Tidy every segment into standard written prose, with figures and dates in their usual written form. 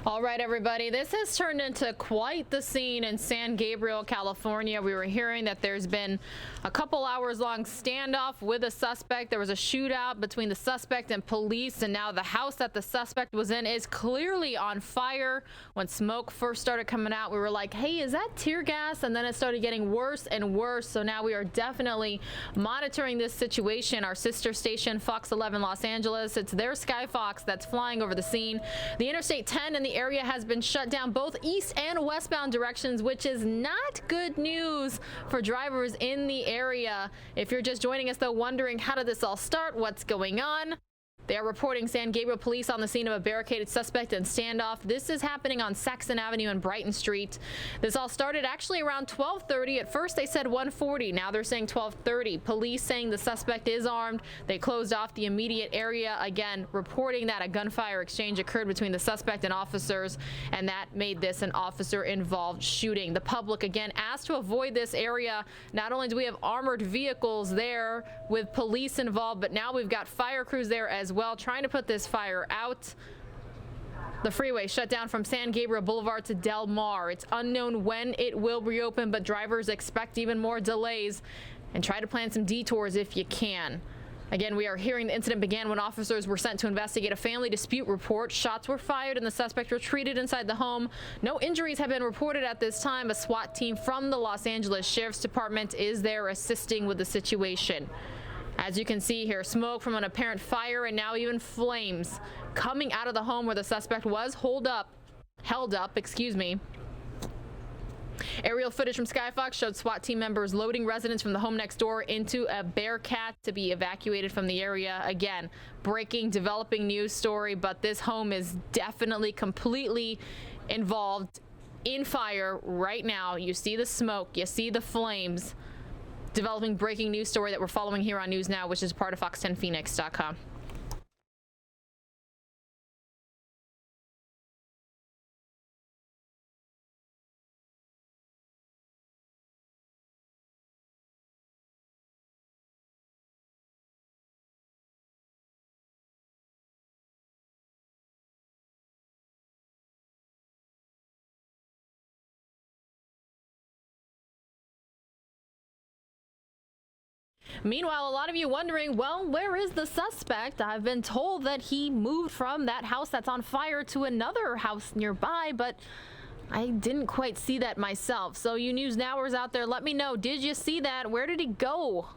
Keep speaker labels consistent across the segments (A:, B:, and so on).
A: All right, everybody, this has turned into quite the scene in San Gabriel, California. We were hearing that there's been a couple hours long standoff with a suspect. There was a shootout between the suspect and police, and now the house that the suspect was in is clearly on fire. When smoke first started coming out, we were like, hey, is that tear gas? And then it started getting worse and worse. So now we are definitely monitoring this situation. Our sister station, Fox 11 Los Angeles, it's their Sky Fox that's flying over the scene. The Interstate 10 in the area has been shut down both east and westbound directions, which is not good news for drivers in the area. If you're just joining us, though, wondering how did this all start, what's going on? They are reporting San Gabriel police on the scene of a barricaded suspect and standoff. This is happening on Saxon Avenue and Brighton Street. This all started actually around 12:30. At first they said 1:40. Now they're saying 12:30. Police saying the suspect is armed. They closed off the immediate area. Again, reporting that a gunfire exchange occurred between the suspect and officers, and that made this an officer-involved shooting. The public, again, asked to avoid this area. Not only do we have armored vehicles there with police involved, but now we've got fire crews there as well, trying to put this fire out. The freeway shut down from San Gabriel Boulevard to Del Mar. It's unknown when it will reopen, but drivers expect even more delays, and try to plan some detours if you can. Again, we are hearing the incident began when officers were sent to investigate a family dispute report. Shots were fired and the suspect retreated inside the home. No injuries have been reported at this time. A SWAT team from the Los Angeles Sheriff's Department is there assisting with the situation. As you can see here, smoke from an apparent fire and now even flames coming out of the home where the suspect was held up. Aerial footage from Skyfox showed SWAT team members loading residents from the home next door into a Bearcat to be evacuated from the area. Again, breaking, developing news story, but this home is definitely completely involved in fire right now. You see the smoke, you see the flames. Developing breaking news story that we're following here on News Now, which is part of fox10phoenix.com. Meanwhile, a lot of you wondering, well, where is the suspect? I've been told that he moved from that house that's on fire to another house nearby, but I didn't quite see that myself. So you News Nowers out there, let me know. Did you see that? Where did he go?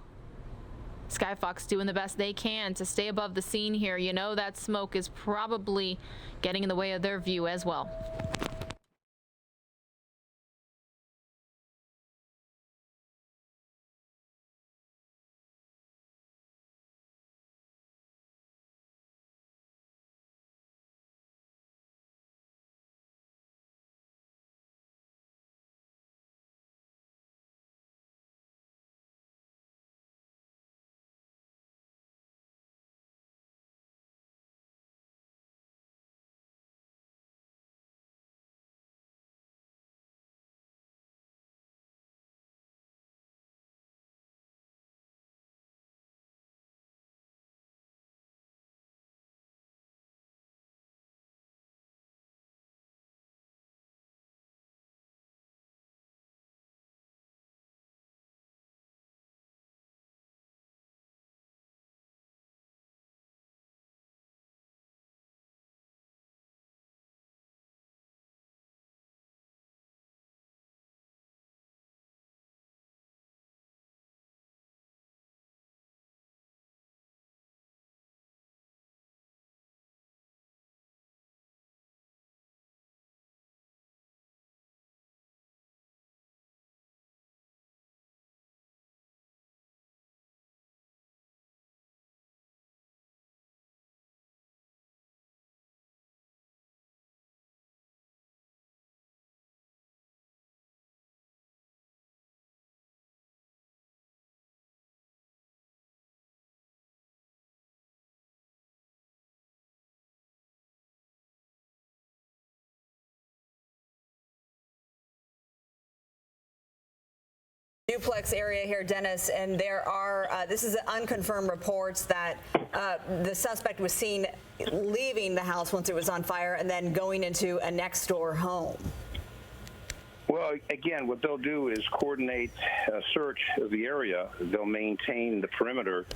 A: Skyfox doing the best they can to stay above the scene here. You know that smoke is probably getting in the way of their view as well.
B: Duplex area here, Dennis, and there are, this is unconfirmed reports that the suspect was seen leaving the house once it was on fire and then going into a next door home.
C: Well, again, what they'll do is coordinate a search of the area. They'll maintain the perimeter,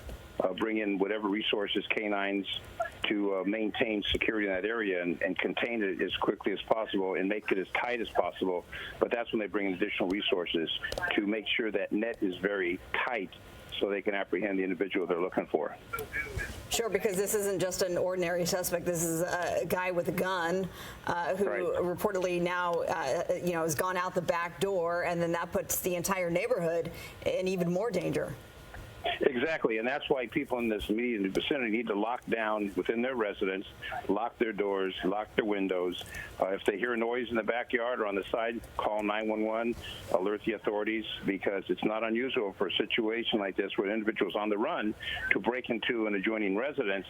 C: bring in whatever resources, canines, to maintain security in that area and contain it as quickly as possible and make it as tight as possible. But that's when they bring in additional resources to make sure that net is very tight so they can apprehend the individual they're looking for.
B: Sure, because this isn't just an ordinary suspect. This is a guy with a gun who reportedly now, has gone out the back door, and then that puts the entire neighborhood in even more danger.
C: Exactly, and that's why people in this immediate vicinity need to lock down within their residence, lock their doors, lock their windows. If they hear a noise in the backyard or on the side, call 911, alert the authorities, because it's not unusual for a situation like this where an individual is on the run to break into an adjoining residence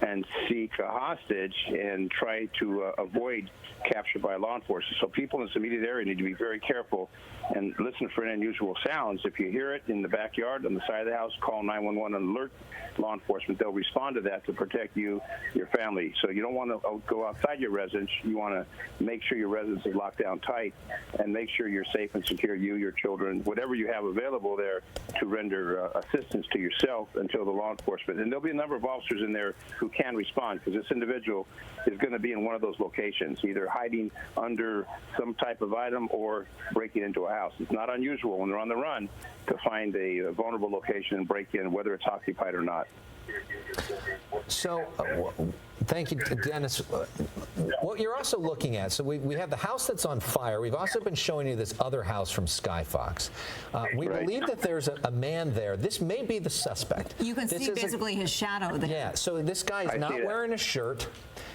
C: and seek a hostage and try to avoid capture by law enforcement. So people in this immediate area need to be very careful and listen for any unusual sounds. If you hear it in the backyard, on the side of the house, call 911 and alert law enforcement. They'll respond to that to protect you, your family. So you don't want to go outside your residence. You want to make sure your residence is locked down tight and make sure you're safe and secure, you, your children, whatever you have available there to render assistance to yourself until the law enforcement. And there'll be a number of officers in there who can respond, because this individual is going to be in one of those locations, either hiding under some type of item or breaking into a house. It's not unusual when they're on the run to find a vulnerable location and break in, whether it's occupied or not.
D: So, thank you, Dennis. What you're also looking at, so we have the house that's on fire. We've also been showing you this other house from Skyfox. We believe that there's a man there. This may be the suspect.
B: You can see basically his shadow there.
D: Yeah, so this guy is not wearing a shirt.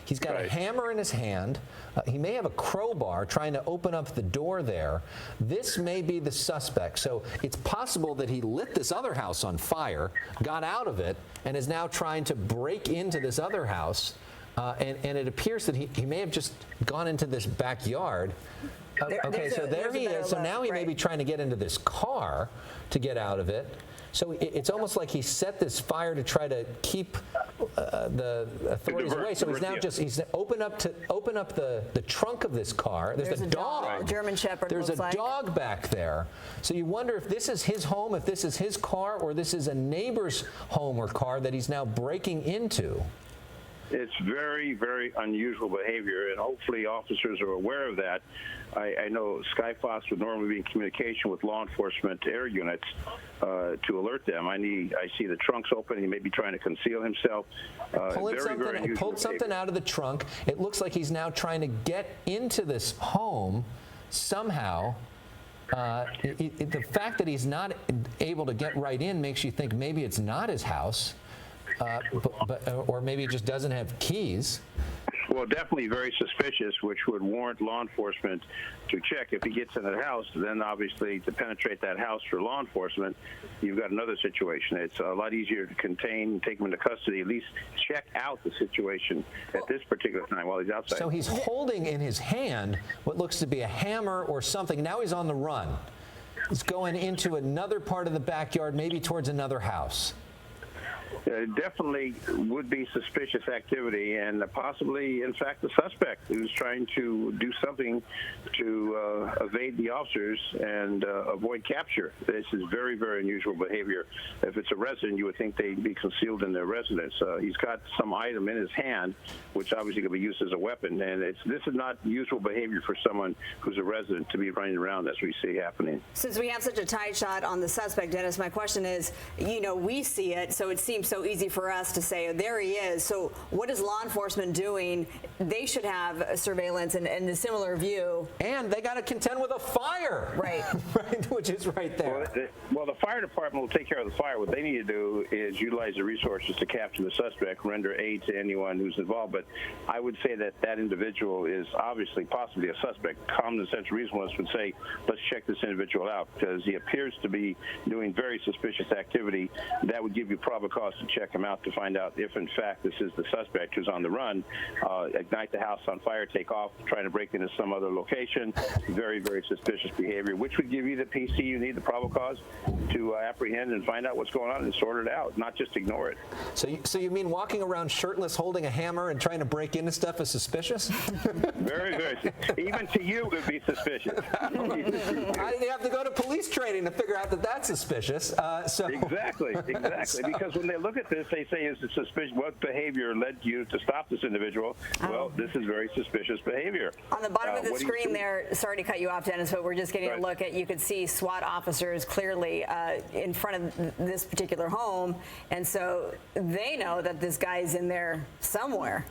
D: He's got a hammer in his hand. He may have a crowbar trying to open up the door there. This may be the suspect. So it's possible that he lit this other house on fire, got out of it, and is now trying to break into this other house. And it appears that he may have just gone into this backyard. Okay, so there he is. So now he may be trying to get into this car to get out of it. So it's almost like he set this fire to try to keep the authorities away. So he's now he's open up the trunk of this car. There's a dog,
B: German Shepherd.
D: There's a dog back there. So you wonder if this is his home, if this is his car, or this is a neighbor's home or car that he's now breaking into.
C: It's very, very unusual behavior, and hopefully officers are aware of that. I know Skyfox would normally be in communication with law enforcement air units to alert them. I see the trunk's open. He may be trying to conceal himself.
D: Pulled something out of the trunk. It looks like he's now trying to get into this home somehow. The fact that he's not able to get right in makes you think maybe it's not his house. Or maybe he just doesn't have keys.
C: Well, definitely very suspicious, which would warrant law enforcement to check. If he gets in the house, then obviously to penetrate that house for law enforcement, you've got another situation. It's a lot easier to contain, take him into custody, at least check out the situation at this particular time while he's outside.
D: So he's holding in his hand what looks to be a hammer or something. Now he's on the run. He's going into another part of the backyard, maybe towards another house.
C: Definitely would be suspicious activity, and possibly, in fact, the suspect who's trying to do something to evade the officers and avoid capture. This is very, very unusual behavior. If it's a resident, you would think they'd be concealed in their residence. He's got some item in his hand, which obviously could be used as a weapon, and this is not usual behavior for someone who's a resident to be running around as we see happening.
B: Since we have such a tight shot on the suspect, Dennis, my question is, we see it, so it seems so easy for us to say, oh, there he is. So what is law enforcement doing? They should have surveillance and a similar view.
D: And they got to contend with a fire.
B: Right.
D: Right, which is right there.
C: Well, the fire department will take care of the fire. What they need to do is utilize the resources to capture the suspect, render aid to anyone who's involved. But I would say that individual is obviously possibly a suspect. Common sense reasonableness would say, let's check this individual out, because he appears to be doing very suspicious activity. That would give you probable cause to check him out to find out if, in fact, this is the suspect who's on the run. Ignite the house on fire, take off, trying to break into some other location. Very, very suspicious behavior, which would give you the PC you need, the probable cause, to apprehend and find out what's going on and sort it out, not just ignore it.
D: So you mean walking around shirtless, holding a hammer, and trying to break into stuff is suspicious?
C: Very, very. Even to you, it would be suspicious.
D: You have to go to police training to figure out that that's suspicious.
C: Exactly. Because when they look at this, they say, is it suspicious? What behavior led you to stop this individual? Well, this is very suspicious behavior.
B: On the bottom of the screen there, sorry to cut you off, Dennis, but we're just getting a look at, you could see SWAT officers clearly in front of this particular home, and so they know that this guy's in there somewhere.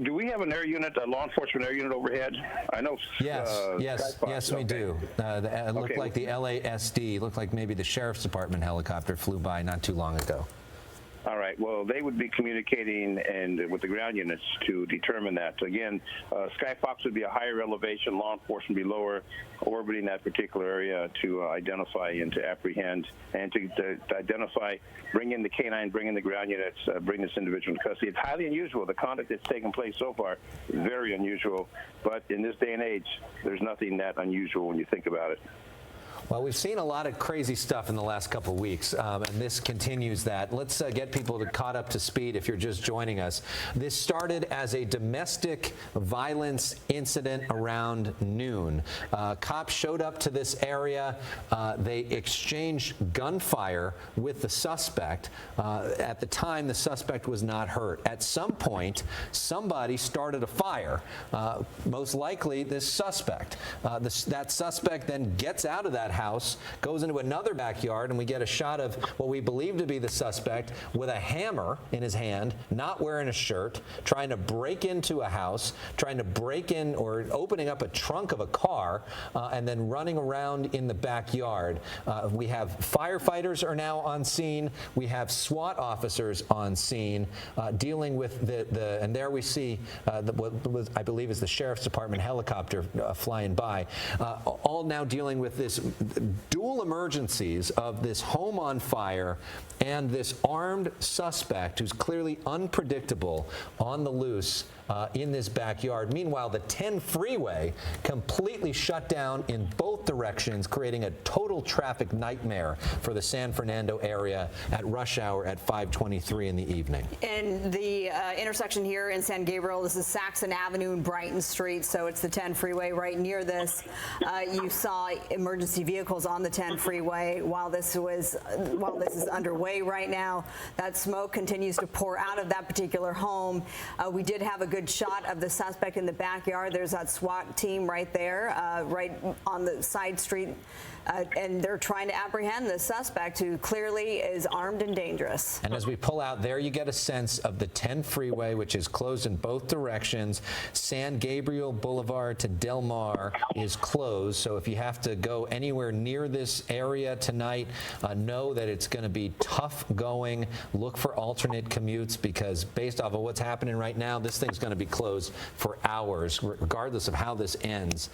C: Do we have an air unit, a law enforcement air unit overhead? I know.
D: Yes, we do. It looked like the LASD, looked like maybe the Sheriff's Department helicopter flew by not too long ago.
C: All right. Well, they would be communicating and with the ground units to determine that. Again, Skyfox would be a higher elevation, law enforcement would be lower, orbiting that particular area to identify and to apprehend and to identify, bring in the canine, bring in the ground units, bring this individual into custody. It's highly unusual. The conduct that's taken place so far is very unusual. But in this day and age, there's nothing that unusual when you think about it.
D: Well, we've seen a lot of crazy stuff in the last couple of weeks, and this continues that. Let's get people caught up to speed if you're just joining us. This started as a domestic violence incident around noon. Cops showed up to this area. They exchanged gunfire with the suspect. At the time, the suspect was not hurt. At some point, somebody started a fire, most likely this suspect. That suspect then gets out of that house, goes into another backyard, and we get a shot of what we believe to be the suspect with a hammer in his hand, not wearing a shirt, trying to break into a house, trying to break in or opening up a trunk of a car, and then running around in the backyard. We have firefighters are now on scene. We have SWAT officers on scene dealing with and there we see what I believe is the Sheriff's Department helicopter flying by, all now dealing with this dual emergencies of this home on fire and this armed suspect who's clearly unpredictable on the loose in this backyard. Meanwhile, the 10 freeway completely shut down in both directions, creating a total traffic nightmare for the San Fernando area at rush hour at 5:23 in the evening.
B: And the intersection here in San Gabriel, this is Saxon Avenue and Brighton Street, so it's the 10 freeway right near this. You saw emergency vehicles on the 10 freeway while this is underway right now. That smoke continues to pour out of that particular home. We did have a good shot of the suspect in the backyard. There's that SWAT team right there, right on the side street, and they're trying to apprehend the suspect who clearly is armed and dangerous.
D: And as we pull out there, you get a sense of the 10 freeway, which is closed in both directions. San Gabriel Boulevard to Del Mar is closed, so if you have to go anywhere near this area tonight, know that it's going to be tough going. Look for alternate commutes, because based off of what's happening right now, this thing's going to be closed for hours. Regardless of how this ends,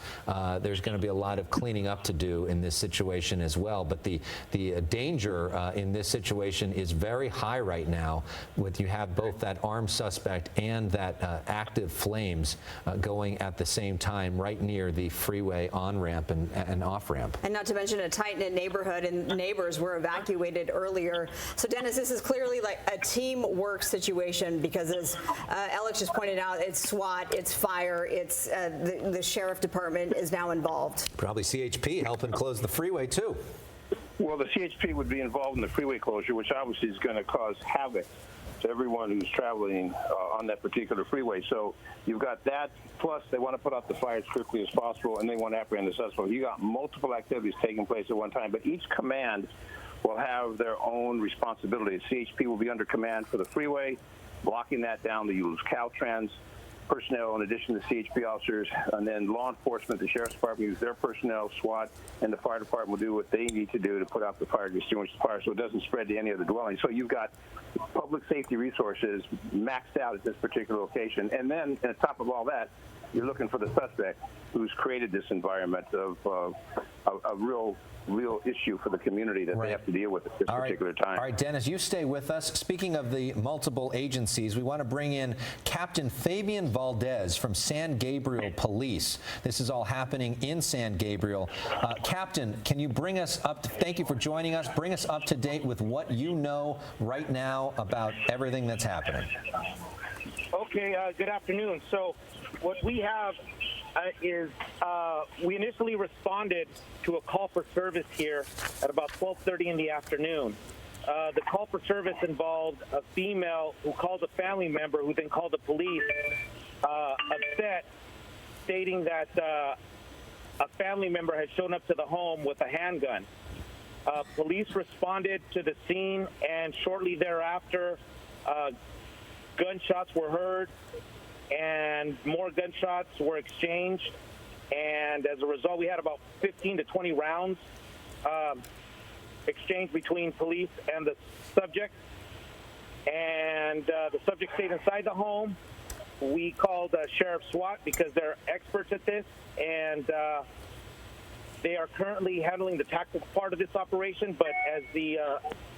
D: there's going to be a lot of cleaning up to do in this situation as well. But the danger in this situation is very high right now, with you have both that armed suspect and that active flames going at the same time right near the freeway on-ramp and off-ramp.
B: And not to mention a tight-knit neighborhood, and neighbors were evacuated earlier. So Dennis, this is clearly like a teamwork situation, because as Alex just pointed out, it's SWAT, it's fire, it's the Sheriff Department is now involved.
D: Probably CHP helping close the freeway too.
C: Well, the CHP would be involved in the freeway closure, which obviously is going to cause havoc to everyone who's traveling on that particular freeway. So you've got that, plus they want to put out the fire as quickly as possible, and they want to apprehend the suspect. You got multiple activities taking place at one time, but each command will have their own responsibility. CHP will be under command for the freeway, blocking that down. They use Caltrans personnel in addition to CHP officers, and then law enforcement, the Sheriff's Department use their personnel, SWAT, and the fire department will do what they need to do to put out the fire, to extinguish the fire, so it doesn't spread to any other dwelling. So you've got public safety resources maxed out at this particular location. And then on top of all that, you're looking for the suspect who's created this environment of a real issue for the community that they have to deal with at this particular time.
D: All right, Dennis, you stay with us. Speaking of the multiple agencies, we want to bring in Captain Fabian Valdez from San Gabriel Police. This is all happening in San Gabriel. Captain, can you bring us up thank you for joining us. Bring us up to date with what you know right now about everything that's happening.
E: Okay, good afternoon. So what we have is we initially responded to a call for service here at about 12:30 in the afternoon. The call for service involved a female who called a family member who then called the police upset, stating that a family member had shown up to the home with a handgun. Police responded to the scene, and shortly thereafter, gunshots were heard and more gunshots were exchanged, and as a result we had about 15 to 20 rounds exchanged between police and the subject, and the subject stayed inside the home. We called Sheriff Swat because they're experts at this, and they are currently handling the tactical part of this operation, but as the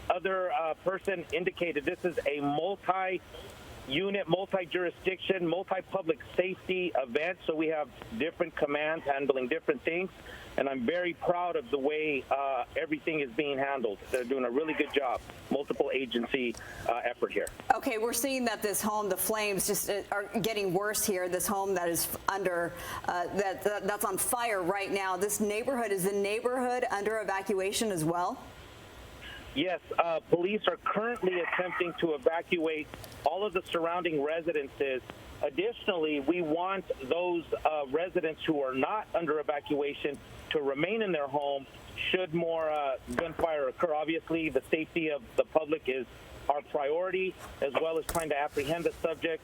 E: other person indicated, this is a multi-unit, multi-jurisdiction, multi-public safety event, so we have different commands handling different things, and I'm very proud of the way everything is being handled. They're doing a really good job. Multiple agency effort here.
B: Okay, we're seeing that this home, the flames just are getting worse here. This home that is under, that's on fire right now. This neighborhood, is the neighborhood under evacuation as well?
E: Yes, police are currently attempting to evacuate all of the surrounding residences. Additionally, we want those residents who are not under evacuation to remain in their home should more gunfire occur. Obviously, the safety of the public is our priority, as well as trying to apprehend the subject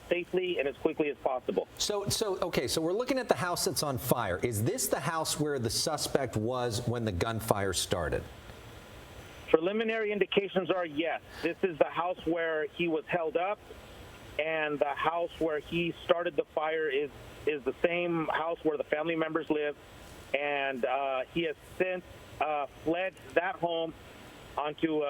E: safely and as quickly as possible.
D: So we're looking at the house that's on fire. Is this the house where the suspect was when the gunfire started?
E: Preliminary indications are yes. This is the house where he was held up, and the house where he started the fire is the same house where the family members live, and he has since fled that home onto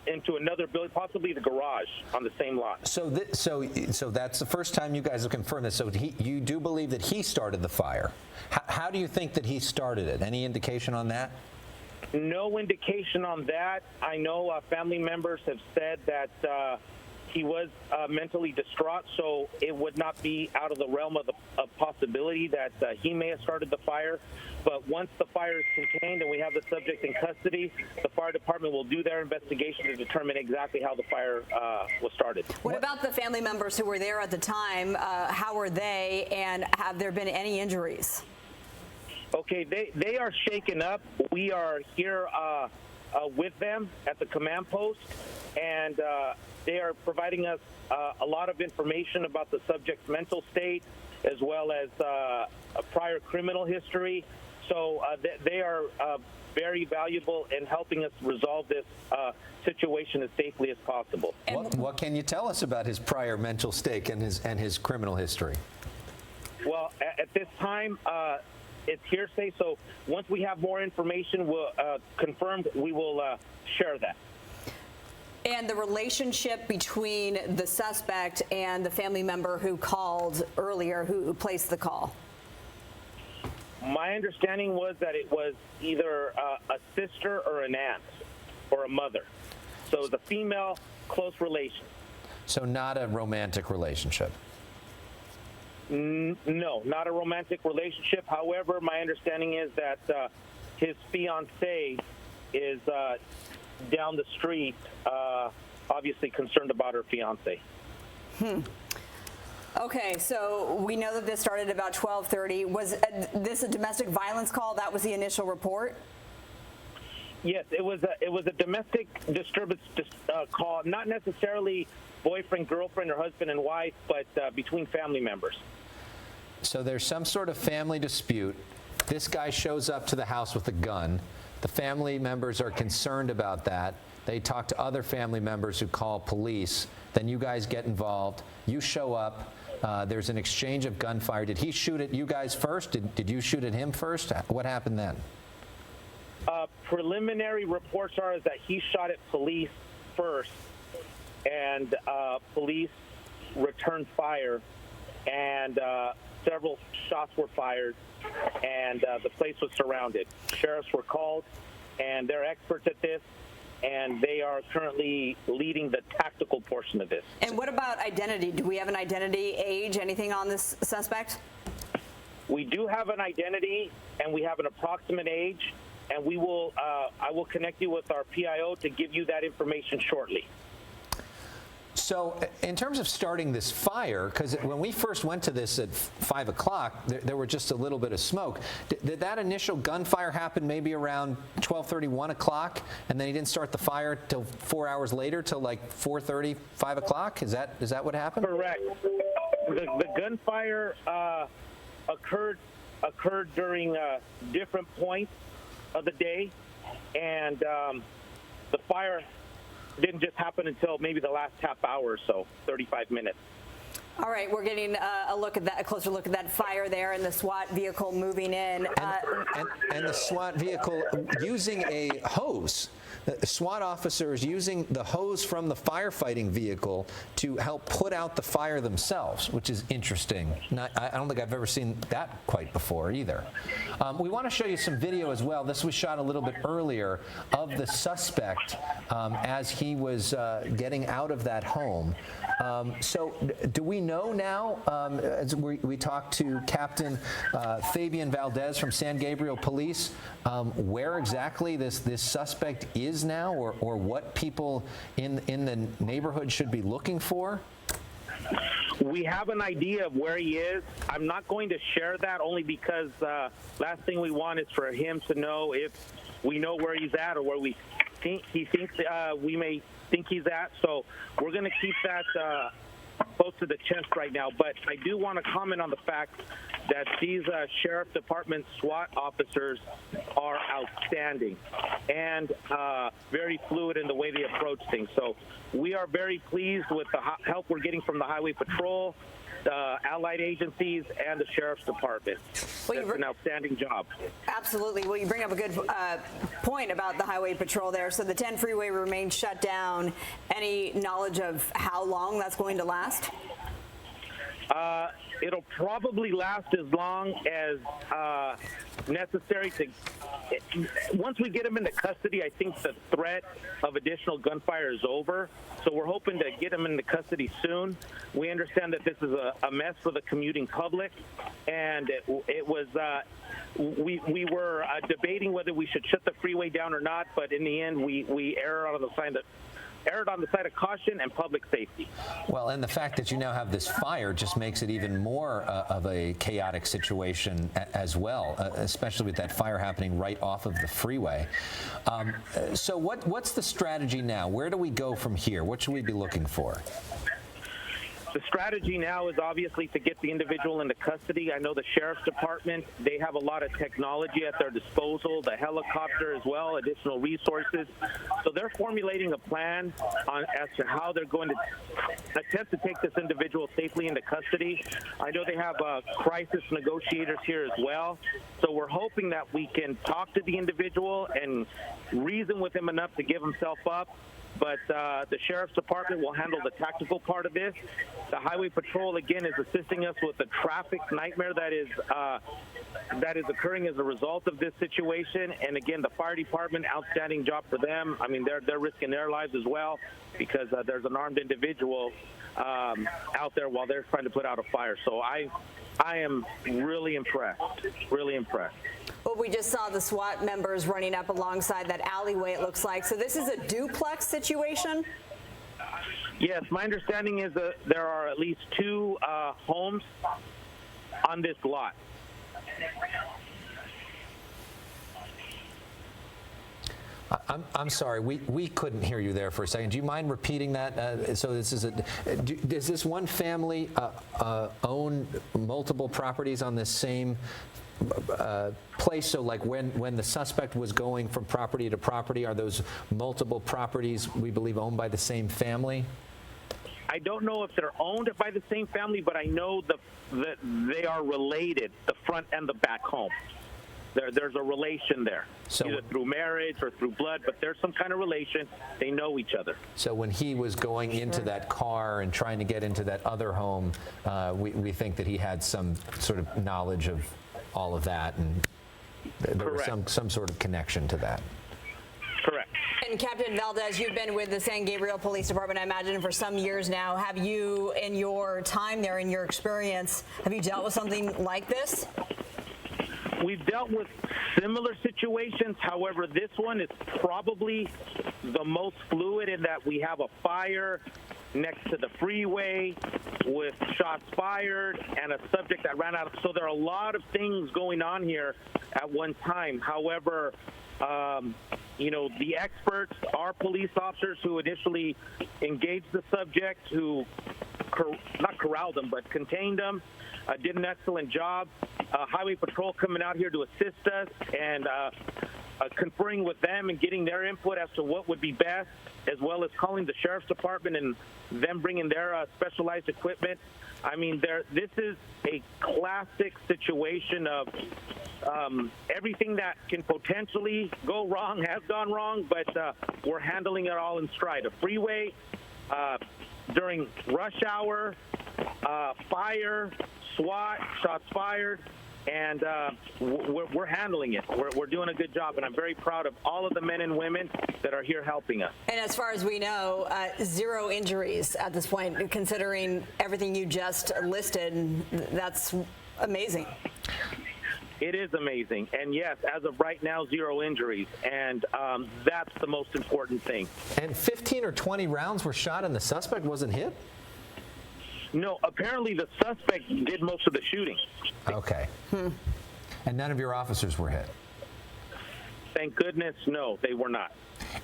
E: into another building, possibly the garage on the same lot.
D: So that's the first time you guys have confirmed this. So you do believe that he started the fire. How do you think that he started it? Any indication on that?
E: No indication on that. I know family members have said that he was mentally distraught, so it would not be out of the realm of the possibility that he may have started the fire. But once the fire is contained and we have the subject in custody, the fire department will do their investigation to determine exactly how the fire was started.
B: What about the family members who were there at the time? How were they, and have there been any injuries?
E: Okay, they are shaken up. We are here with them at the command post, and they are providing us a lot of information about the subject's mental state, as well as a prior criminal history. So they are very valuable in helping us resolve this situation as safely as possible.
D: What can you tell us about his prior mental state and his criminal history?
E: Well, at this time, it's hearsay, so once we have more information confirmed, we will share that.
B: And the relationship between the suspect and the family member who called earlier, who placed the call?
E: My understanding was that it was either a sister or an aunt or a mother. So the female, close relation.
D: So not a romantic relationship?
E: No, not a romantic relationship. However, my understanding is that his fiancée is down the street, obviously concerned about her fiancé.
B: Okay, so we know that this started about 12:30. Was this a domestic violence call? That was the initial report?
E: Yes, it was a domestic disturbance call, not necessarily boyfriend, girlfriend, or husband and wife, but between family members.
D: So there's some sort of family dispute. This guy shows up to the house with a gun. The family members are concerned about that. They talk to other family members who call police. Then you guys get involved. You show up. There's an exchange of gunfire. Did he shoot at you guys first? Did you shoot at him first? What happened then?
E: Preliminary reports are that he shot at police first, and police returned fire, and several shots were fired, and the place was surrounded. Sheriffs were called, and they're experts at this, and they are currently leading the tactical portion of this.
B: And what about identity? Do we have an identity, age, anything on this suspect?
E: We do have an identity, and we have an approximate age, and we will. I will connect you with our PIO to give you that information shortly.
D: So in terms of starting this fire, because when we first went to this at 5 o'clock, there were just a little bit of smoke. Did that initial gunfire happen maybe around 12:30, 1 o'clock, and then he didn't start the fire till 4 hours later, till like 4:30, 5 o'clock? Is that what happened?
E: Correct. The gunfire occurred during different points of the day, and the fire didn't just happen until maybe the last half hour or so, 35 minutes.
B: All right, we're getting a closer look at that fire there and the SWAT vehicle moving in.
D: And the SWAT vehicle using a hose. The SWAT officers using the hose from the firefighting vehicle to help put out the fire themselves, which is interesting. I don't think I've ever seen that quite before either. We want to show you some video as well. This was shot a little bit earlier of the suspect as he was getting out of that home. So do we know now, as we talked to Captain Fabian Valdez from San Gabriel Police, where exactly this suspect is now, or what people in the neighborhood should be looking for?
E: We have an idea of where he is. I'm not going to share that only because last thing we want is for him to know if we know where he's at or where we think he thinks we may think he's at. So we're going to keep that close to the chest right now. But I do want to comment on the fact that these Sheriff Department SWAT officers are outstanding and very fluid in the way they approach things. So we are very pleased with the help we're getting from the Highway Patrol, allied agencies, and the Sheriff's Department. Well, that's an outstanding job.
B: Absolutely. Well, you bring up a good point about the Highway Patrol there. So the 10 freeway remains shut down. Any knowledge of how long that's going to last?
E: It'll probably last as long as necessary. Once we get him into custody, I think the threat of additional gunfire is over. So we're hoping to get him into custody soon. We understand that this is a mess for the commuting public, and it was. We were debating whether we should shut the freeway down or not, but in the end, we erred on the side of caution and public safety.
D: Well, and the fact that you now have this fire just makes it even more of a chaotic situation as well, especially with that fire happening right off of the freeway. So what's the strategy now? Where do we go from here? What should we be looking for?
E: The strategy now is obviously to get the individual into custody. I know the Sheriff's Department, they have a lot of technology at their disposal, the helicopter as well, additional resources. So they're formulating a plan as to how they're going to attempt to take this individual safely into custody. I know they have crisis negotiators here as well. So we're hoping that we can talk to the individual and reason with him enough to give himself up. But the Sheriff's Department will handle the tactical part of this. The Highway Patrol, again, is assisting us with the traffic nightmare that is occurring as a result of this situation. And again, the Fire Department, outstanding job for them. I mean, they're risking their lives as well because there's an armed individual out there while they're trying to put out a fire. So I am really impressed, really impressed.
B: Well, we just saw the SWAT members running up alongside that alleyway, it looks like. So this is a duplex situation?
E: Yes, my understanding is that there are at least 2 homes on this lot.
D: I'm sorry, we couldn't hear you there for a second. Do you mind repeating that? So this is does this one family own multiple properties on this same place? So like when the suspect was going from property to property, are those multiple properties we believe owned by the same family?
E: I don't know if they're owned by the same family, but I know that they are related, the front and the back home. There's a relation there, either through marriage or through blood, but there's some kind of relation. They know each other.
D: So when he was going into that car and trying to get into that other home, we think that he had some sort of knowledge of all of that, and there was some sort of connection to that.
E: Correct.
B: And Captain Valdez, you've been with the San Gabriel Police Department, I imagine, for some years now. Have you, in your time there, in your experience, have you dealt with something like this?
E: We've dealt with similar situations. However, this one is probably the most fluid in that we have a fire next to the freeway with shots fired and a subject that ran out. So there are a lot of things going on here at one time. However, the experts, our police officers who initially engaged the subject, who not corralled them, but contained them, did an excellent job. Highway Patrol coming out here to assist us and conferring with them and getting their input as to what would be best, as well as calling the Sheriff's Department and them bringing their specialized equipment. I mean, this is a classic situation of everything that can potentially go wrong has gone wrong, but we're handling it all in stride. A freeway during rush hour, fire, SWAT, shots fired, and we're handling it. We're doing a good job, and I'm very proud of all of the men and women that are here helping us.
B: And as far as we know, 0 injuries at this point, considering everything you just listed. That's amazing.
E: It is amazing. And yes, as of right now, 0 injuries. And that's the most important thing.
D: And 15 or 20 rounds were shot and the suspect wasn't hit?
E: No, apparently the suspect did most of the shooting.
D: Okay. And none of your officers were hit?
E: Thank goodness, no, they were not.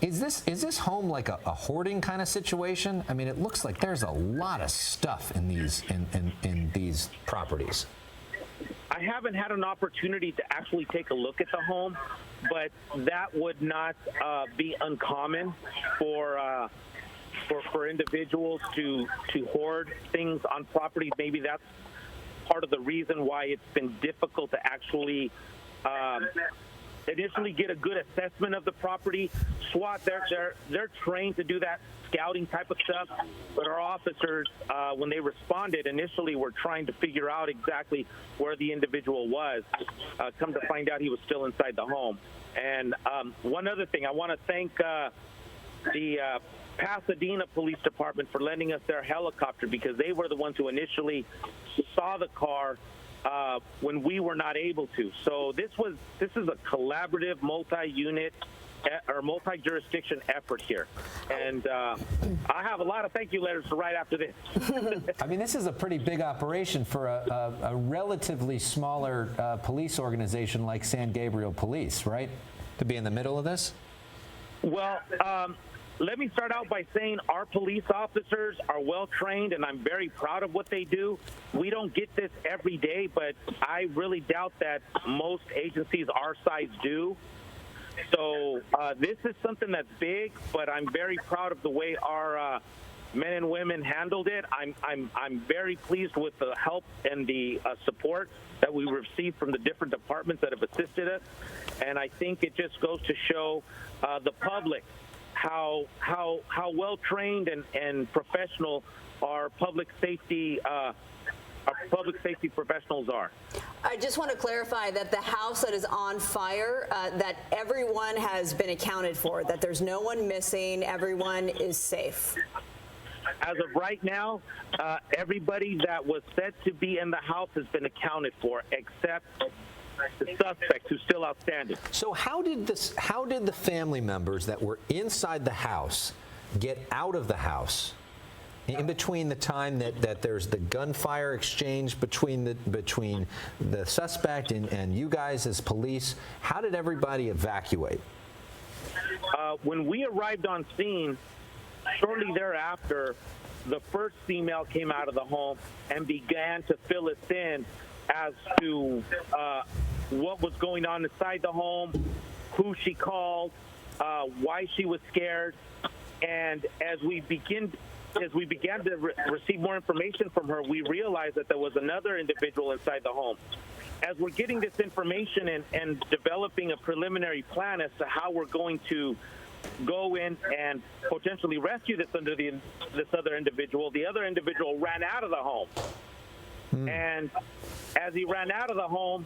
D: Is this home like a hoarding kind of situation? I mean, it looks like there's a lot of stuff in these properties.
E: I haven't had an opportunity to actually take a look at the home, but that would not be uncommon for individuals to hoard things on property. Maybe that's part of the reason why it's been difficult to actually initially get a good assessment of the property. SWAT, they're trained to do that scouting type of stuff, but our officers, when they responded initially, were trying to figure out exactly where the individual was. Come to find out, he was still inside the home. And one other thing, I want to thank the Pasadena Police Department for lending us their helicopter, because they were the ones who initially saw the car when we were not able to. So this is a collaborative, multi-unit or multi-jurisdiction effort here. And I have a lot of thank you letters to write after this.
D: I mean, this is a pretty big operation for a relatively smaller police organization like San Gabriel Police, right? To be in the middle of this?
E: Well, let me start out by saying our police officers are well trained, and I'm very proud of what they do. We don't get this every day, but I really doubt that most agencies our size do. So this is something that's big, but I'm very proud of the way our men and women handled it. I'm very pleased with the help and the support that we received from the different departments that have assisted us, and I think it just goes to show the public how well trained and professional our public safety professionals are.
B: I just want to clarify that the house that is on fire, that everyone has been accounted for, that there's no one missing, everyone is safe.
E: As of right now, everybody that was said to be in the house has been accounted for, except the suspect who's still outstanding.
D: So how did the family members that were inside the house get out of the house in between the time that there's the gunfire exchange between the suspect and you guys as police? How did everybody evacuate?
E: When we arrived on scene, shortly thereafter, the first female came out of the home and began to fill us in as to what was going on inside the home, who she called, why she was scared. And as we begin as we began to receive more information from her, we realized that there was another individual inside the home. As we're getting this information and developing a preliminary plan as to how we're going to go in and potentially rescue this other individual, the other individual ran out of the home. And as he ran out of the home,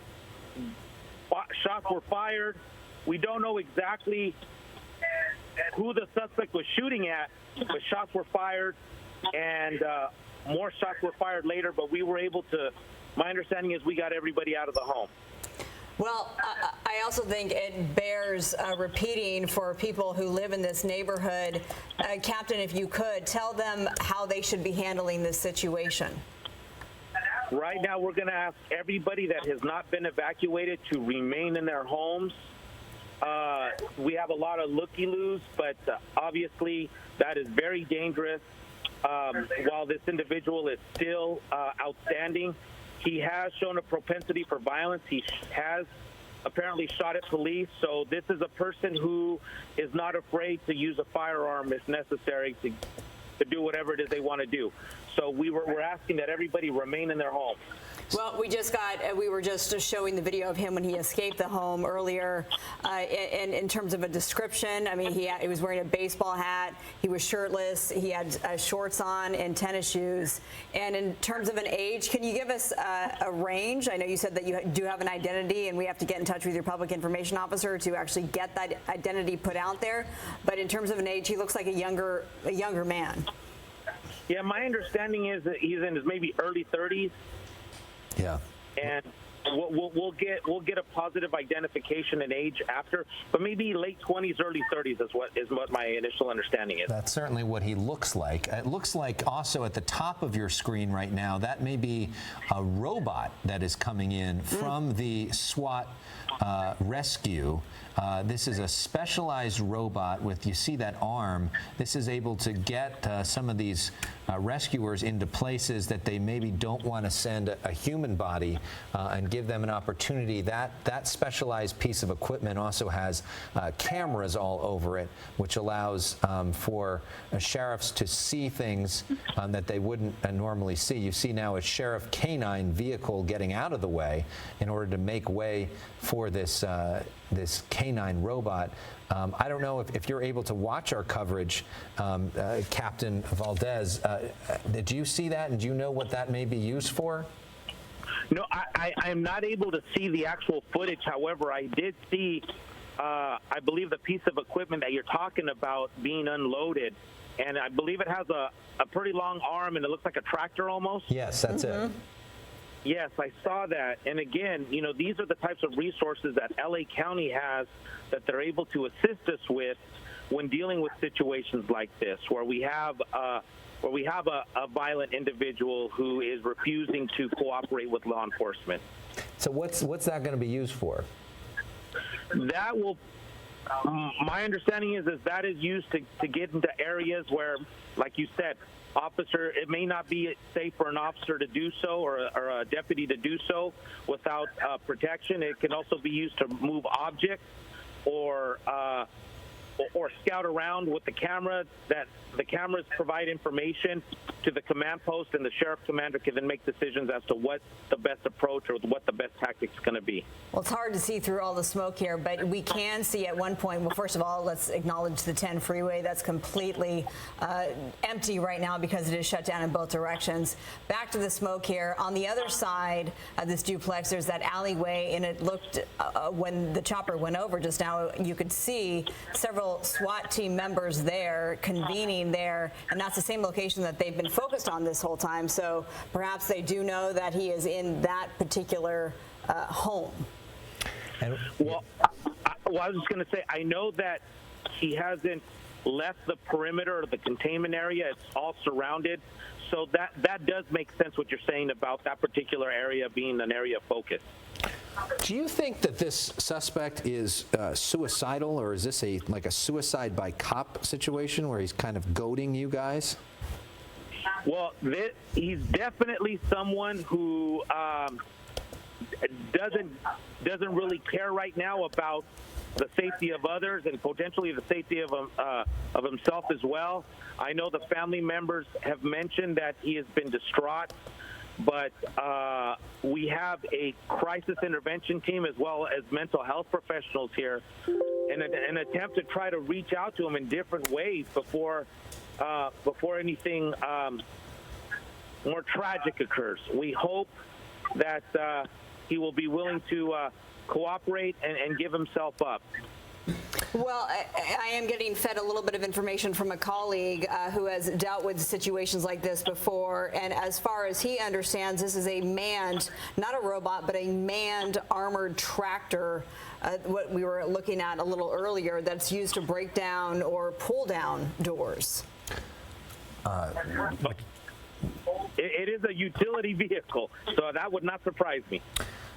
E: shots were fired. We don't know exactly who the suspect was shooting at, but shots were fired, and more shots were fired later, but we were able to, my understanding is we got everybody out of the home.
B: Well, I also think it bears repeating for people who live in this neighborhood. Captain, if you could, tell them how they should be handling this situation.
E: Right now, we're going to ask everybody that has not been evacuated to remain in their homes. We have a lot of looky-loos, but obviously that is very dangerous. While this individual is still outstanding, he has shown a propensity for violence. He has apparently shot at police. So this is a person who is not afraid to use a firearm if necessary to do whatever it is they want to do. So we're asking that everybody remain in their home.
B: Well, we were just showing the video of him when he escaped the home earlier. In terms of a description, I mean, he was wearing a baseball hat, he was shirtless, he had shorts on and tennis shoes. And in terms of an age, can you give us a range? I know you said that you do have an identity, and we have to get in touch with your public information officer to actually get that identity put out there. But in terms of an age, he looks like a younger man.
E: Yeah, my understanding is that he's in his maybe early 30s.
D: Yeah.
E: And we'll get a positive identification and age after, but maybe late 20s, early 30s is what my initial understanding is.
D: That's certainly what he looks like. It looks like also at the top of your screen right now, that may be a robot that is coming in from the SWAT rescue. This is a specialized robot with, you see that arm. This is able to get some of these rescuers into places that they maybe don't want to send a human body and give them an opportunity. That specialized piece of equipment also has cameras all over it, which allows for sheriffs to see things that they wouldn't normally see. You see now a sheriff canine vehicle getting out of the way in order to make way for this this canine robot. I don't know if you're able to watch our coverage, Captain Valdez. Did you see that, and do you know what that may be used for?
E: No, I am not able to see the actual footage. However, I did see, I believe, the piece of equipment that you're talking about being unloaded. And I believe it has a pretty long arm, and it looks like a tractor almost.
D: Yes, that's it.
E: Yes, I saw that. And again, you know, these are the types of resources that LA County has that they're able to assist us with when dealing with situations like this, where we have a violent individual who is refusing to cooperate with law enforcement.
D: So what's that going to be used for?
E: That will, my understanding is that is used to get into areas where, like you said, it may not be safe for an officer to do so, or a deputy to do so without protection. It can also be used to move objects or scout around with the camera. That the cameras provide information to the command post, and the sheriff commander can then make decisions as to what the best approach or what the best tactic is going to be.
B: Well, it's hard to see through all the smoke here, but we can see at one point. Well, first of all, let's acknowledge the 10 freeway. That's completely empty right now because it is shut down in both directions. Back to the smoke here. On the other side of this duplex, there's that alleyway, and it looked, when the chopper went over just now, you could see several SWAT team members there convening there, and that's the same location that they've been focused on this whole time. So perhaps they do know that he is in that particular home.
E: Well, I was just going to say, I know that he hasn't left the perimeter or the containment area. It's all surrounded. So that does make sense what you're saying about that particular area being an area of focus.
D: Do you think that this suspect is suicidal, or is this like a suicide by cop situation where he's kind of goading you guys?
E: Well, he's definitely someone who doesn't really care right now about the safety of others and potentially the safety of himself as well. I know the family members have mentioned that he has been distraught, but we have a crisis intervention team as well as mental health professionals here in an attempt to try to reach out to him in different ways before anything more tragic occurs. We hope that he will be willing to cooperate and give himself up.
B: Well, I am getting fed a little bit of information from a colleague who has dealt with situations like this before, and as far as he understands, this is a manned, not a robot, but a manned armored tractor, what we were looking at a little earlier, that's used to break down or pull down doors.
E: It is a utility vehicle, so that would not surprise me.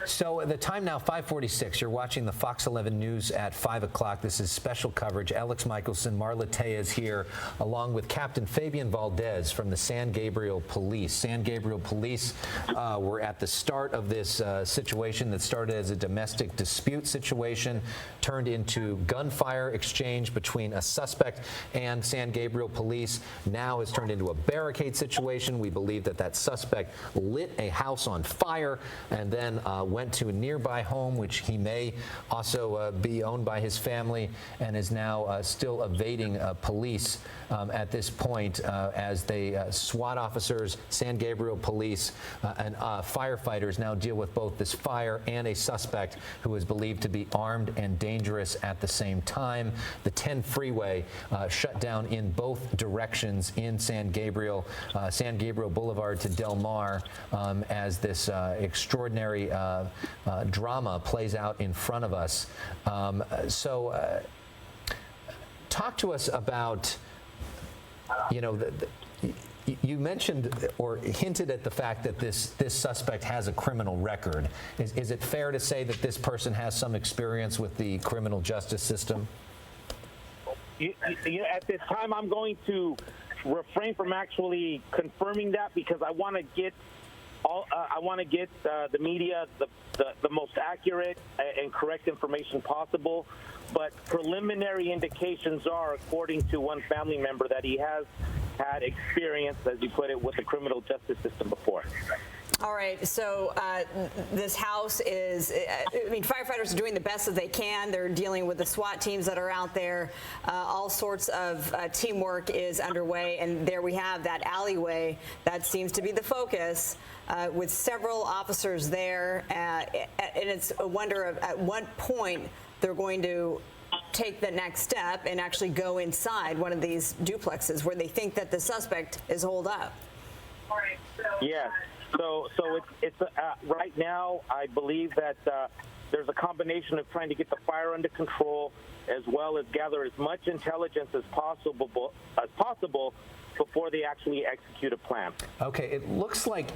D: So the time now, 5:46. You're watching the Fox 11 News at 5 o'clock. This is special coverage. Alex Michelson, Marla Tejas here, along with Captain Fabian Valdez from the San Gabriel Police. San Gabriel Police were at the start of this situation that started as a domestic dispute situation, turned into gunfire exchange between a suspect and San Gabriel Police. Now has turned into a barricade situation. We believe that that suspect lit a house on fire and then went to a nearby home, which he may also be owned by his family, and is now still evading police at this point as they SWAT officers, San Gabriel Police, and firefighters now deal with both this fire and a suspect who is believed to be armed and dangerous at the same time. The 10 freeway shut down in both directions in San Gabriel Boulevard to Del Mar as this extraordinary drama plays out in front of us. Talk to us about, you mentioned or hinted at the fact that this suspect has a criminal record. Is it fair to say that this person has some experience with the criminal justice system?
E: At this time, I'm going to refrain from actually confirming that because I want to get the media the most accurate and correct information possible. But preliminary indications are, according to one family member, that he has had experience, as you put it, with the criminal justice system before.
B: All right, so this house is, firefighters are doing the best that they can. They're dealing with the SWAT teams that are out there. All sorts of teamwork is underway, and there we have that alleyway that seems to be the focus with several officers there. And it's a wonder of at what point they're going to take the next step and actually go inside one of these duplexes where they think that the suspect is holed up.
E: Yeah. So it's right now, I believe that there's a combination of trying to get the fire under control as well as gather as much intelligence as possible before they actually execute a plan.
D: Okay, it looks like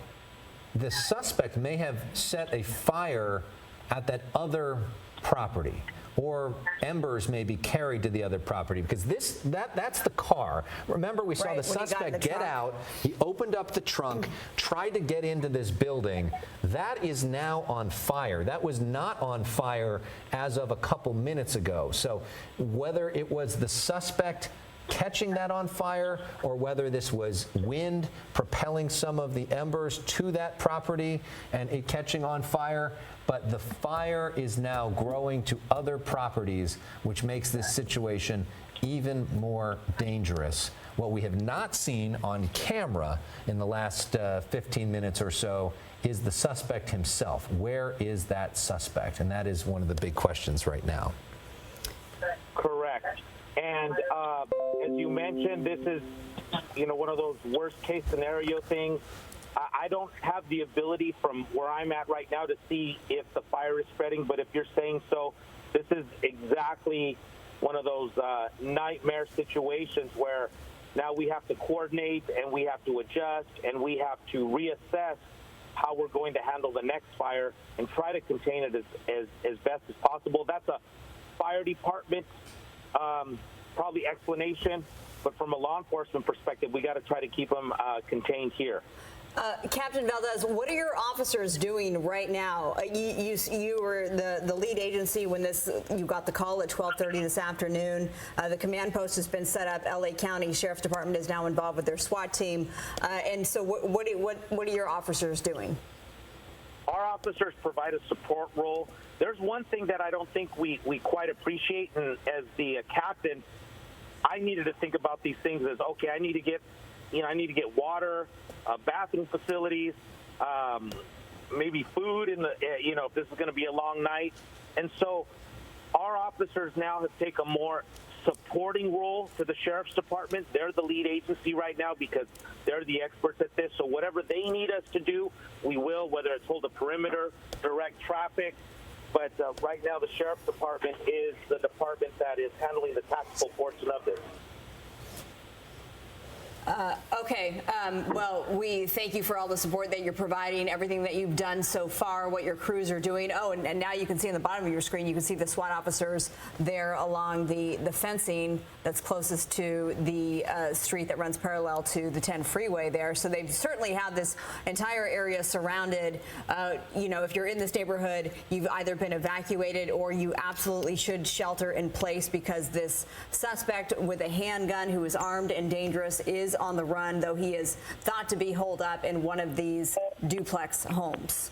D: the suspect may have set a fire at that other property, or embers may be carried to the other property, because that's the car. Remember, we saw the suspect get out, he opened up the trunk, tried to get into this building. That is now on fire. That was not on fire as of a couple minutes ago. So whether it was the suspect catching that on fire, or whether this was wind propelling some of the embers to that property and it catching on fire, but the fire is now growing to other properties, which makes this situation even more dangerous. What we have not seen on camera in the last 15 minutes or so is the suspect himself. Where is that suspect? And that is one of the big questions right now.
E: Correct. And as you mentioned, this is, one of those worst case scenario things. I don't have the ability from where I'm at right now to see if the fire is spreading, but if you're saying so, this is exactly one of those nightmare situations where now we have to coordinate and we have to adjust and we have to reassess how we're going to handle the next fire and try to contain it as best as possible. That's a fire department probably explanation, but from a law enforcement perspective, we got to try to keep them contained here.
B: Captain Valdez, what are your officers doing right now? You were the lead agency when you got the call at 12:30 this afternoon. The command post has been set up. LA County Sheriff's Department is now involved with their SWAT team. And so what are your officers doing?
E: Our officers provide a support role. There's one thing that I don't think we quite appreciate, and as the captain, I needed to think about these things as, okay, I need to get water, bathroom facilities, maybe food in the, if this is going to be a long night. And so our officers now have taken a more supporting role to the Sheriff's Department. They're the lead agency right now because they're the experts at this. So whatever they need us to do, we will, whether it's hold a perimeter, direct traffic. But right now the Sheriff's Department is the department that is handling the tactical portion of this.
B: Okay. Well, we thank you for all the support that you're providing, everything that you've done so far, what your crews are doing. Oh, and now you can see on the bottom of your screen, you can see the SWAT officers there along the fencing that's closest to the street that runs parallel to the 10 freeway there. So they've certainly had this entire area surrounded. If you're in this neighborhood, you've either been evacuated or you absolutely should shelter in place because this suspect with a handgun who is armed and dangerous is on the run, though he is thought to be holed up in one of these duplex homes.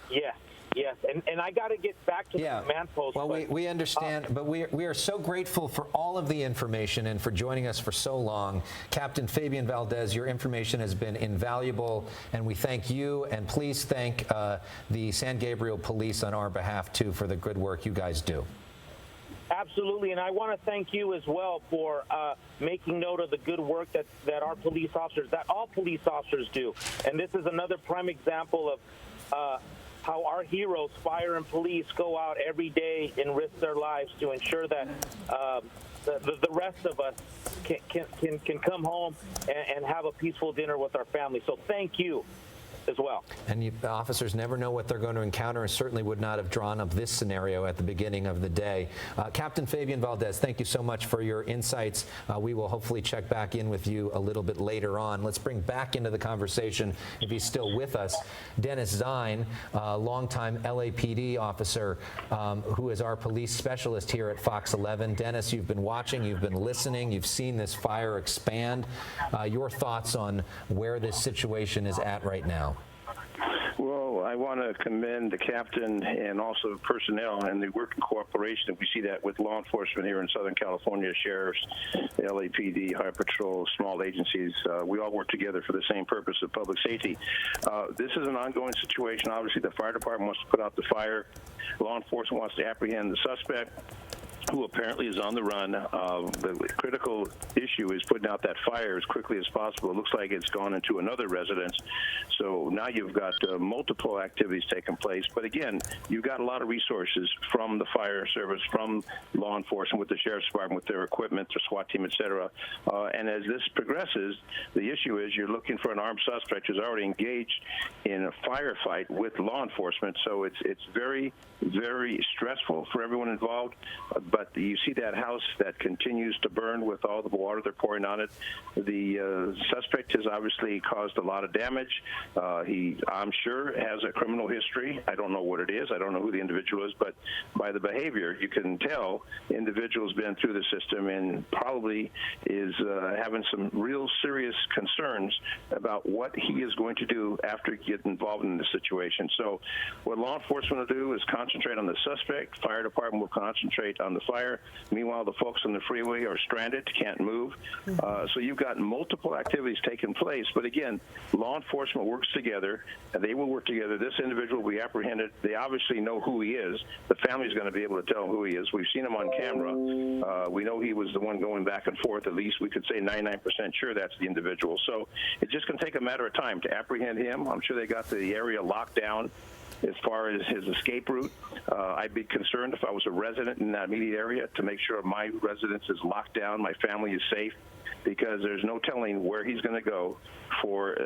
E: Yes, and I got to get back to the command post.
D: Well, we understand, but we are so grateful for all of the information and for joining us for so long. Captain Fabian Valdez, your information has been invaluable, and we thank you, and please thank the San Gabriel Police on our behalf, too, for the good work you guys do.
E: Absolutely, and I want to thank you as well for making note of the good work that our police officers, that all police officers do. And this is another prime example of how our heroes, fire and police, go out every day and risk their lives to ensure that the rest of us can come home and have a peaceful dinner with our family. So thank you as well. And
D: the officers never know what they're going to encounter, and certainly would not have drawn up this scenario at the beginning of the day. Captain Fabian Valdez, thank you so much for your insights. We will hopefully check back in with you a little bit later on. Let's bring back into the conversation, if he's still with us, Dennis Zine, longtime LAPD officer, who is our police specialist here at Fox 11. Dennis, you've been watching, you've been listening, you've seen this fire expand. Your thoughts on where this situation is at right now?
C: Well, I want to commend the captain and also personnel and the working cooperation. We see that with law enforcement here in Southern California, sheriffs, LAPD, Highway Patrol, small agencies. We all work together for the same purpose of public safety. This is an ongoing situation. Obviously, the fire department wants to put out the fire. Law enforcement wants to apprehend the suspect, who apparently is on the run. The critical issue is putting out that fire as quickly as possible. It looks like it's gone into another residence. So now you've got multiple activities taking place. But again, you've got a lot of resources from the fire service, from law enforcement, with the sheriff's department, with their equipment, their SWAT team, et cetera. And as this progresses, the issue is you're looking for an armed suspect who's already engaged in a firefight with law enforcement. So it's very, very stressful for everyone involved. But you see that house that continues to burn with all the water they're pouring on it. The suspect has obviously caused a lot of damage. He, I'm sure, has a criminal history. I don't know what it is. I don't know who the individual is, but by the behavior, you can tell the individual's been through the system and probably is having some real serious concerns about what he is going to do after he gets involved in the situation. So what law enforcement will do is concentrate on the suspect. Fire department will concentrate on the fire. Meanwhile, the folks on the freeway are stranded, can't move. So you've got multiple activities taking place. But again, law enforcement works together, and they will work together. This individual will be apprehended. They obviously know who he is. The family's going to be able to tell who he is. We've seen him on camera. We know he was the one going back and forth. At least we could say 99% sure that's the individual. So it's just going to take a matter of time to apprehend him. I'm sure they got the area locked down as far as his escape route. I'd be concerned if I was a resident in that immediate area to make sure my residence is locked down, my family is safe. because there's no telling where he's going to go for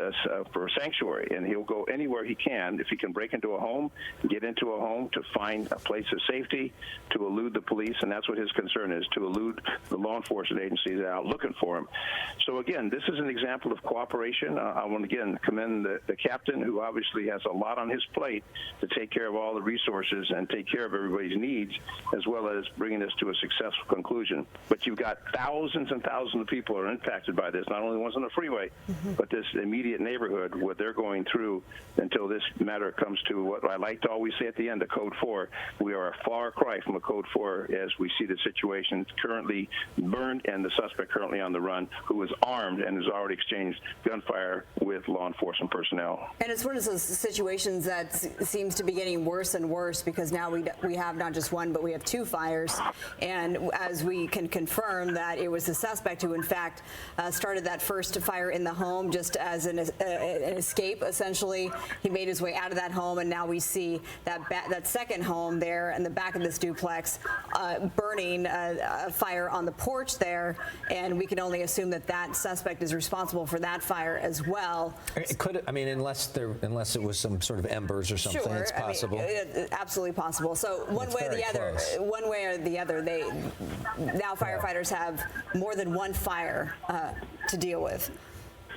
C: sanctuary, and he'll go anywhere he can. If he can break into a home, get into a home to find a place of safety, to elude the police, and that's what his concern is, to elude the law enforcement agencies that are out looking for him. So again, this is an example of cooperation. I want to again commend the captain, who obviously has a lot on his plate to take care of all the resources and take care of everybody's needs, as well as bringing this to a successful conclusion. But you've got thousands and thousands of people who are impacted by this, not only the ones on the freeway, but this immediate neighborhood, what they're going through until this matter comes to what I like to always say at the end, a Code 4. We are a far cry from a Code 4 as we see the situation currently burned and the suspect currently on the run, who is armed and has already exchanged gunfire with law enforcement personnel.
B: And it's one of those situations that seems to be getting worse and worse, because now we have not just one, but we have two fires. And as we can confirm that it was the suspect who in fact started that first fire in the home just as an escape, essentially. He made his way out of that home, and now we see that second home there in the back of this duplex burning a fire on the porch there, and we can only assume that that suspect is responsible for that fire as well.
D: It could, I mean, unless it was some sort of embers or something,
B: sure,
D: it's possible.
B: I mean, absolutely possible. So one way or the other, they now firefighters have more than one fire to deal with.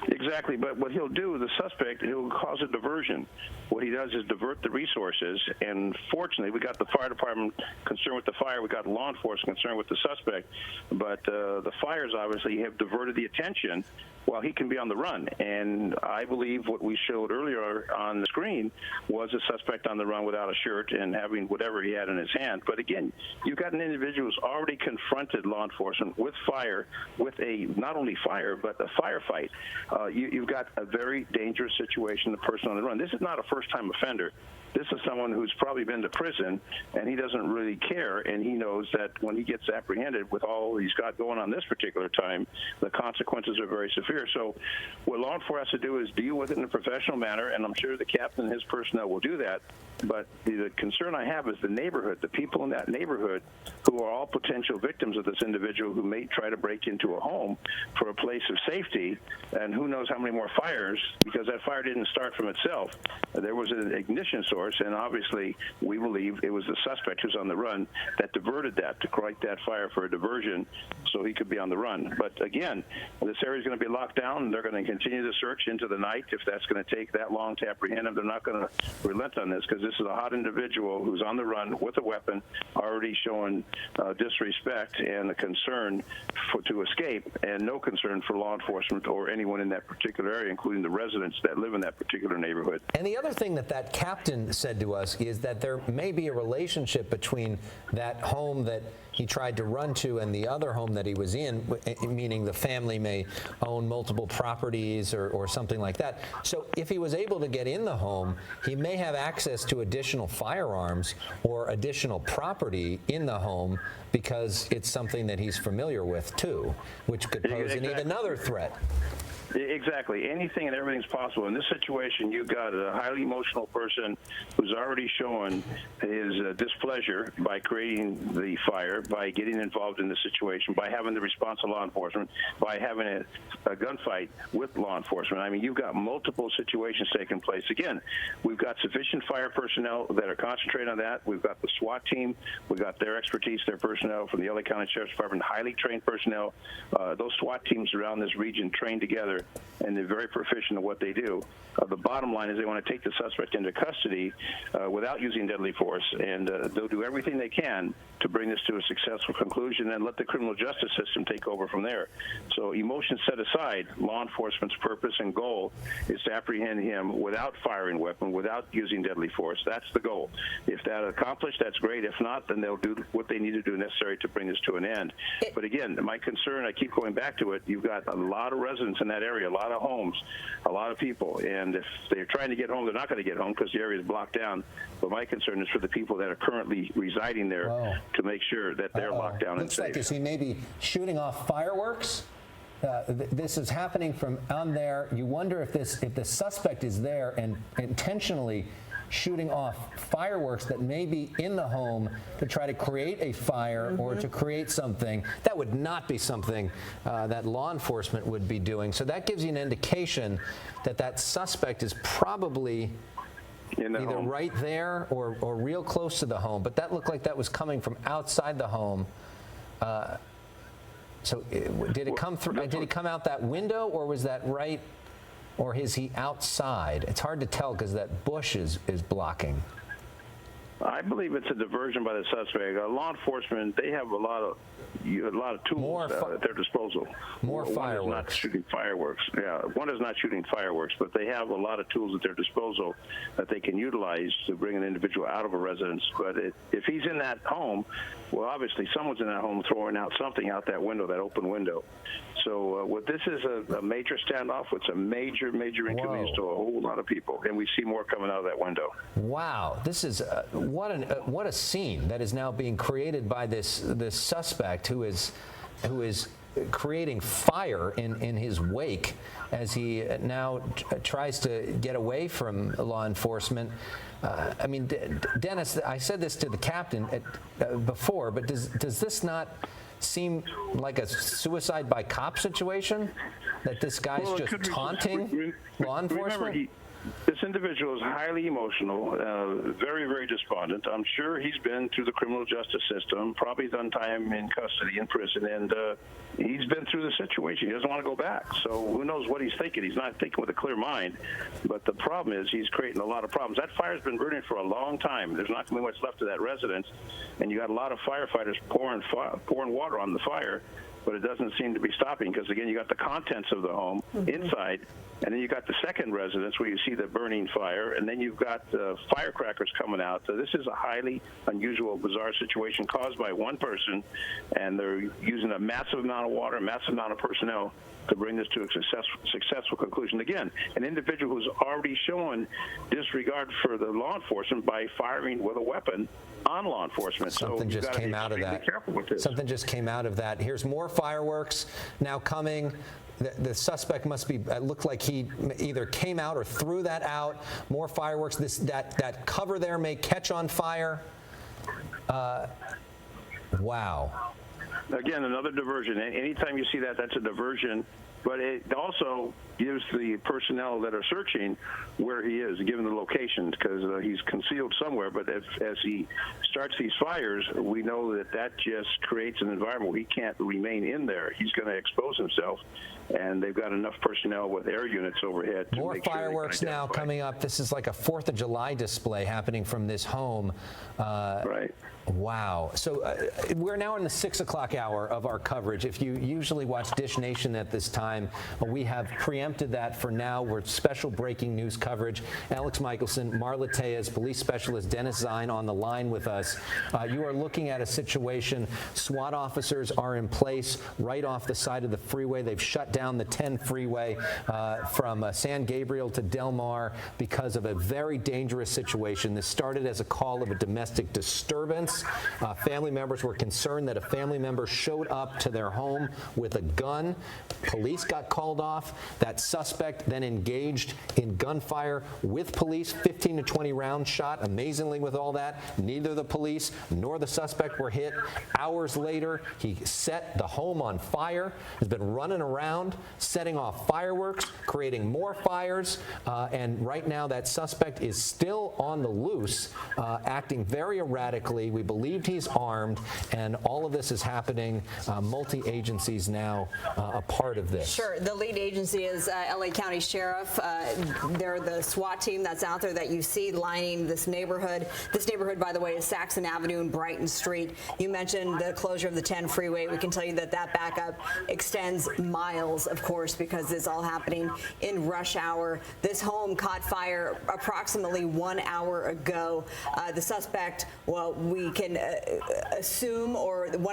C: Exactly, but what he'll do, the suspect, he'll cause a diversion. What he does is divert the resources, and fortunately, we got the fire department concerned with the fire, we got law enforcement concerned with the suspect, but the fires obviously have diverted the attention while he can be on the run. And I believe what we showed earlier on the screen was a suspect on the run without a shirt and having whatever he had in his hand. But again, you've got an individual who's already confronted law enforcement with fire, with not only fire, but a firefight. You've got a very dangerous situation, the person on the run. This is not a first-time offender. This is someone who's probably been to prison, and he doesn't really care, and he knows that when he gets apprehended with all he's got going on this particular time, the consequences are very severe. So what law enforcement has to do is deal with it in a professional manner, and I'm sure the captain and his personnel will do that. But the concern I have is the neighborhood, the people in that neighborhood who are all potential victims of this individual who may try to break into a home for a place of safety, and who knows how many more fires, because that fire didn't start from itself. There was an ignition source, and obviously we believe it was the suspect who's on the run that diverted that, to light that fire for a diversion so he could be on the run. But again, this area is going to be locked down, and they're going to continue the search into the night. If that's going to take that long to apprehend him, they're not going to relent on this, because this is a hot individual who's on the run with a weapon, already showing disrespect and a concern to escape, and no concern for law enforcement or anyone in that particular area, including the residents that live in that particular neighborhood.
D: And the other thing that captain said to us is that there may be a relationship between that home that he tried to run to and the other home that he was in, meaning the family may own multiple properties or something like that. So if he was able to get in the home, he may have access to additional firearms or additional property in the home, because it's something that he's familiar with too, which could pose yet another threat.
C: Exactly. Anything and everything's possible. In this situation, you've got a highly emotional person who's already shown his displeasure by creating the fire, by getting involved in the situation, by having the response of law enforcement, by having a gunfight with law enforcement. I mean, you've got multiple situations taking place. Again, we've got sufficient fire personnel that are concentrated on that. We've got the SWAT team. We've got their expertise, their personnel from the LA County Sheriff's Department, highly trained personnel. Those SWAT teams around this region trained together, and they're very proficient at what they do. The bottom line is they want to take the suspect into custody without using deadly force, and they'll do everything they can to bring this to a successful conclusion and let the criminal justice system take over from there. So emotions set aside, law enforcement's purpose and goal is to apprehend him without firing a weapon, without using deadly force. That's the goal. If that's accomplished, that's great. If not, then they'll do what they need to do necessary to bring this to an end. But again, my concern, I keep going back to it, you've got a lot of residents in that area, a lot of homes, a lot of people, and if they're trying to get home, they're not going to get home because the area is blocked down. But my concern is for the people that are currently residing there to make sure that they're locked down and safe.
D: Looks like is he maybe shooting off fireworks? This is happening from on there. You wonder if the suspect is there and intentionally shooting off fireworks that may be in the home to try to create a fire or to create something. That would not be something that law enforcement would be doing. So that gives you an indication that that suspect is probably either
C: home.
D: right there or real close to the home. But that looked like that was coming from outside the home. So did it come through? Did he come out that window, or was that right, or is he outside? It's hard to tell because that bush is blocking.
C: I believe it's a diversion by the suspect. Law enforcement, they have a lot of tools at their disposal.
D: More
C: One
D: fireworks.
C: is not shooting fireworks. Yeah, one is not shooting fireworks, but they have a lot of tools at their disposal that they can utilize to bring an individual out of a residence. But if he's in that home, well, obviously someone's in that home throwing out something out that window, that open window. So what this is a major standoff. It's a major inconvenience to a whole lot of people, and we see more coming out of that window.
D: Wow, this is what a scene that is now being created by this suspect who is creating fire in his wake as he now tries to get away from law enforcement. I mean, Dennis, I said this to the captain before, but does this not seem like a suicide by cop situation? That this guy's just taunting law enforcement?
C: Remember, this individual is highly emotional, very despondent. I'm sure he's been through the criminal justice system, probably done time in custody in prison, and he's been through the situation. He doesn't want to go back. So who knows what he's thinking? He's not thinking with a clear mind. But the problem is he's creating a lot of problems. That fire's been burning for a long time. There's not going to be much left of that residence, and you got a lot of firefighters pouring water on the fire. But it doesn't seem to be stopping because, again, you got the contents of the home inside, and then you got the second residence where you see the burning fire, and then you've got firecrackers coming out. So this is a highly unusual, bizarre situation caused by one person, and they're using a massive amount of water, a massive amount of personnel to bring this to a successful conclusion. Again, an individual who's already shown disregard for the law enforcement by firing with a weapon on law enforcement.
D: Something just came out of that. Something just came out of that. Here's more fireworks now coming. The suspect must be, looked like he either came out or threw that out. More fireworks. That cover there may catch on fire. Wow.
C: Again, another diversion. Anytime you see that, that's a diversion. But it also gives the personnel that are searching where he is, given the location, because he's concealed somewhere. But as he starts these fires, we know that just creates an environment where he can't remain in there. He's going to expose himself. And they've got enough personnel with air units overhead to
D: more
C: make sure
D: fireworks now coming up. This is like a 4th of July display happening from this home.
C: Right.
D: Wow. So we're now in the 6 o'clock hour of our coverage. If you usually watch Dish Nation at this time, we have preempted that for now. We're special breaking news coverage. Alex Michelson, Marla Tejas, police specialist Dennis Zine on the line with us. You are looking at a situation. SWAT officers are in place right off the side of the freeway. They've shut down the 10 freeway from San Gabriel to Del Mar because of a very dangerous situation. This started as a call of a domestic disturbance. Family members were concerned that a family member showed up to their home with a gun. Police got called off. That suspect then engaged in gunfire with police. 15 to 20 rounds shot. Amazingly, with all that, neither the police nor the suspect were hit. Hours later, he set the home on fire, has been running around, setting off fireworks, creating more fires, and right now that suspect is still on the loose, acting very erratically. We believed he's armed, and all of this is happening. Multi-agencies now a part of this.
B: Sure. The lead agency is LA County Sheriff. They're the SWAT team that's out there that you see lining this neighborhood. This neighborhood, by the way, is Saxon Avenue and Brighton Street. You mentioned the closure of the 10 freeway. We can tell you that backup extends miles, of course, because it's all happening in rush hour. This home caught fire approximately 1 hour ago. The suspect, well, we can assume, or an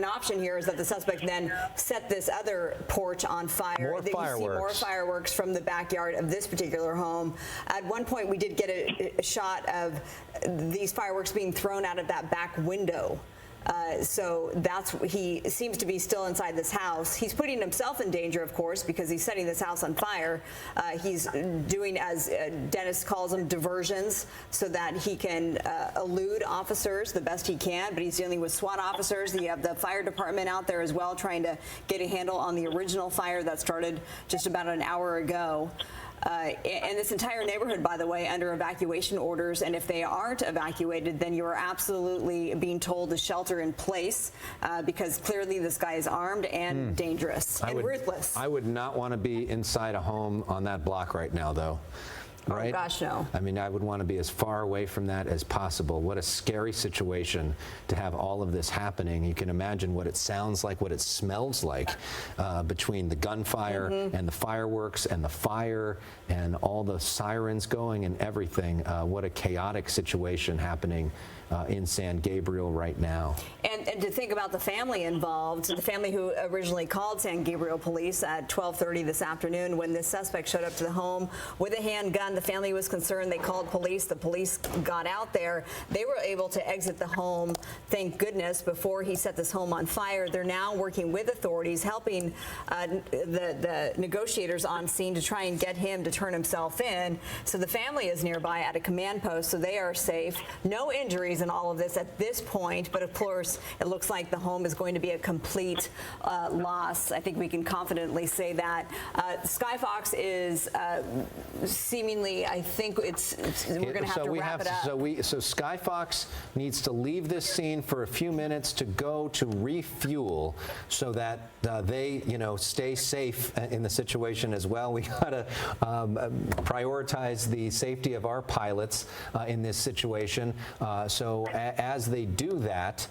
B: option here is that the suspect then set this other porch on fire.
D: More fireworks.
B: You see more fireworks from the backyard of this particular home. At one point, we did get a shot of these fireworks being thrown out of that back window. So he seems to be still inside this house. He's putting himself in danger, of course, because he's setting this house on fire. He's doing, as Dennis calls them, diversions, so that he can elude officers the best he can. But he's dealing with SWAT officers. You have the fire department out there as well, trying to get a handle on the original fire that started just about an hour ago. And this entire neighborhood, by the way, under evacuation orders, and if they aren't evacuated, then you are absolutely being told to shelter in place because clearly this guy is armed and dangerous and ruthless.
D: I would not want to be inside a home on that block right now, though. Right?
B: Oh, gosh, no.
D: I mean, I would want to be as far away from that as possible. What a scary situation to have all of this happening. You can imagine what it sounds like, what it smells like between the gunfire and the fireworks and the fire and all the sirens going and everything. What a chaotic situation happening in San Gabriel right now.
B: And to think about the family involved, the family who originally called San Gabriel police at 12:30 this afternoon when this suspect showed up to the home with a handgun. The family was concerned. They called police. The police got out there. They were able to exit the home, thank goodness, before he set this home on fire. They're now working with authorities, helping the negotiators on scene to try and get him to turn himself in. So the family is nearby at a command post, so they are safe. No injuries in all of this at this point, but of course it looks like the home is going to be a complete loss. I think we can confidently say that. Skyfox is seemingly, I think we're going to have to wrap it up.
D: So Skyfox needs to leave this scene for a few minutes to go to refuel so that they, stay safe in the situation as well. We got to prioritize the safety of our pilots in this situation. So as they do that,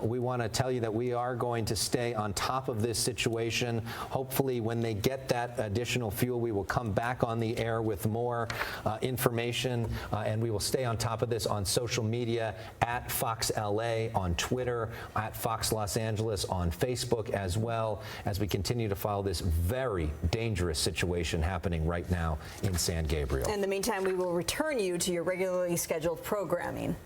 D: we want to tell you that we are going to stay on top of this situation. Hopefully, when they get that additional fuel, we will come back on the air with more information, and we will stay on top of this on social media at Fox LA, on Twitter, at Fox Los Angeles, on Facebook as well, as we continue to follow this very dangerous situation happening right now in San Gabriel.
B: In the meantime, we will return you to your regularly scheduled programming.